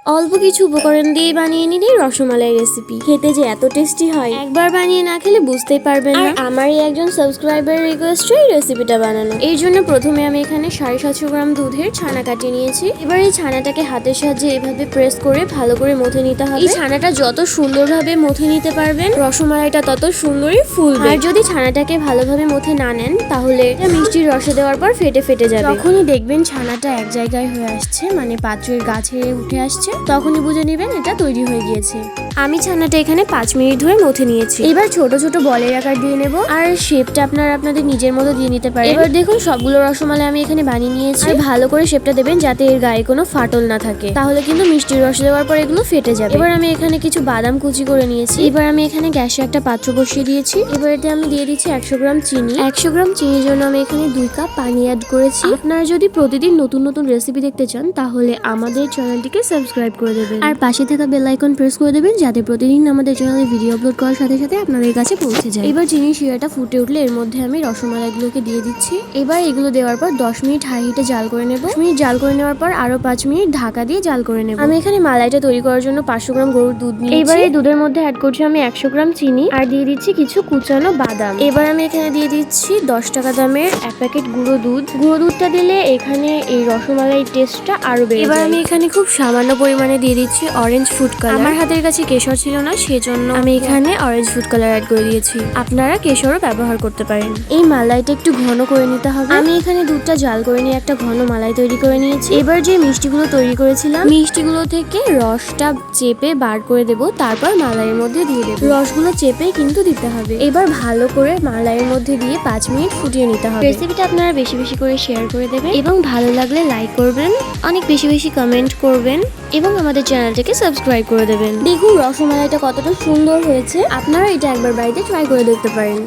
অল্প কিছু উপকরণ দিয়ে বানিয়ে নিলে রসমালাই রেসিপি খেতে যে এত টেস্টি হয়, একবার বানিয়ে না খেলে বুঝতেই পারবেন না। আমারই একজন সাবস্ক্রাইবার রিকোয়েস্ট এই রেসিপিটা বানানো। এই জন্য প্রথমে আমি এখানে 750 গ্রাম দুধের ছানা কাটিয়ে নিয়েছি। এবার এই ছানাটাকে হাতের সাহায্যে এভাবে প্রেস করে ভালো করে মথে নিতে হবে। এই ছানাটা যত সুন্দরভাবে মথে নিতে পারবেন রসমালাইটা তত সুন্দরই ফুলবে। আর যদি ছানাটাকে ভালোভাবে মথে না নেন তাহলে মিষ্টির রসে দেওয়ার পর ফেটে ফেটে যাবে। যখনই দেখবেন ছানাটা এক জায়গায় হয়ে আসছে, মানে পাত্রের গাছে উঠে আসছে, তখনই বুঝে নেবেন এটা তৈরি হয়ে গিয়েছে। আমি ছানাটা এখানে 5 মিনিট ধরে মথে নিয়েছি। এবার ছোট ছোট বলের আকার দিয়ে নেব, আর শেপটা আপনারা আপনাদের নিজের মতো দিয়ে নিতে পারেন। এবার দেখুন সবগুলো রসমালাই আমি এখানে বানিয়ে নিয়েছি। আর ভালো করে শেপটা দেবেন যাতে এর গায়ে কোনো ফাটল না থাকে, তাহলে কিন্তু মিষ্টির রস দেওয়ার পর এগুলো ফেটে যাবে। এবার আমি এখানে কিছু বাদাম কুচি করে নিয়েছি। এবার আমি এখানে গ্যাসে একটা পাত্র বসিয়ে দিয়েছি। এবার এতে আমি দিয়ে দিচ্ছি 100 গ্রাম চিনি। 100 গ্রাম চিনির জন্য আমি এখানে 2 কাপ পানি অ্যাড করেছি। আপনারা যদি প্রতিদিন নতুন নতুন রেসিপি দেখতে চান তাহলে আমাদের চ্যানেলটিকে সাবস্ক্রাইব করে দেবেন, আর পাশে থাকা বেল আইকন প্রেস করে দেবেন যাতে প্রতিদিন আমাদের চ্যানেলে ভিডিও আপলোড করার সাথে সাথে আপনাদের কাছে পৌঁছে যায়। এবার চিনির শিরাটা ফুটে উঠলে এর মধ্যে আমি রসমালাইগুলোকে দিয়ে দিচ্ছি। এবার এগুলো দেওয়ার পর 10 মিনিট হাই হিটে জাল করে নেব। 10 মিনিট জাল করে নেওয়ার পর আরো 5 মিনিট ঢাকা দিয়ে জাল করে নেব। আমি এখানে মালাইটা তৈরি করার জন্য 500 গ্রাম গরুর দুধ নিয়েছি। এবার এই দুধের মধ্যে অ্যাড করছি আমি 100 গ্রাম চিনি, আর দিয়ে দিচ্ছি কিছু কুচানো বাদাম। এবার আমি এখানে দিয়ে দিচ্ছি 10 টাকা দামের 1 প্যাকেট গুঁড়ো দুধ। গুঁড়ো দুধটা দিলে এখানে এই রসমালাই টেস্টটা আরো বেড়ে যায়। এবার আমি এখানে খুব সামান্য পরিমাণে দিয়ে দিচ্ছি অরেঞ্জ ফুড কালার। আমার হাতের কাছে কেশর ছিল না, সেজন্য আমি এখানে অরেঞ্জ ফুড কালার অ্যাড করে দিয়েছি। আপনারা কেশরও ব্যবহার করতে পারেন। এই মালাইটা একটু ঘন করে নিতে হবে। আমি এখানে দুধটা জাল করে নিয়ে একটা ঘন মালাই তৈরি করে নিয়েছি। এবার যে মিষ্টিগুলো তৈরি করেছিলাম মিষ্টিগুলো থেকে রসটা চেপে বার করে দেব, তারপর মালাইয়ের মধ্যে দিয়ে দেব। রসগুলো চেপে কিন্তু দিতে হবে। এবার ভালো করে মালাইয়ের মধ্যে দিয়ে 5 মিনিট ফুটিয়ে নিতে হবে। রেসিপিটা আপনারা বেশি বেশি করে শেয়ার করে দেবেন এবং ভালো লাগলে লাইক করবেন, অনেক বেশি বেশি কমেন্ট করবেন এবং আমাদের চ্যানেলটাকে সাবস্ক্রাইব করে দেবেন। দেখুন রসমালাইটা কতটা সুন্দর হয়েছে। আপনারা এটা একবার বাড়িতে ট্রাই করে দেখতে পারেন।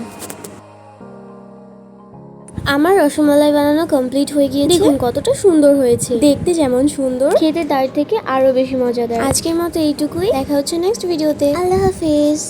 আমার রসমালাই বানানো কমপ্লিট হয়ে গিয়েছে। দেখুন কতটা সুন্দর হয়েছে, দেখতে যেমন সুন্দর খেতে তার থেকে আরো বেশি মজাদার। আজকের মতো এইটুকুই, দেখা হচ্ছে নেক্সট ভিডিওতে। আল্লাহ হাফেজ।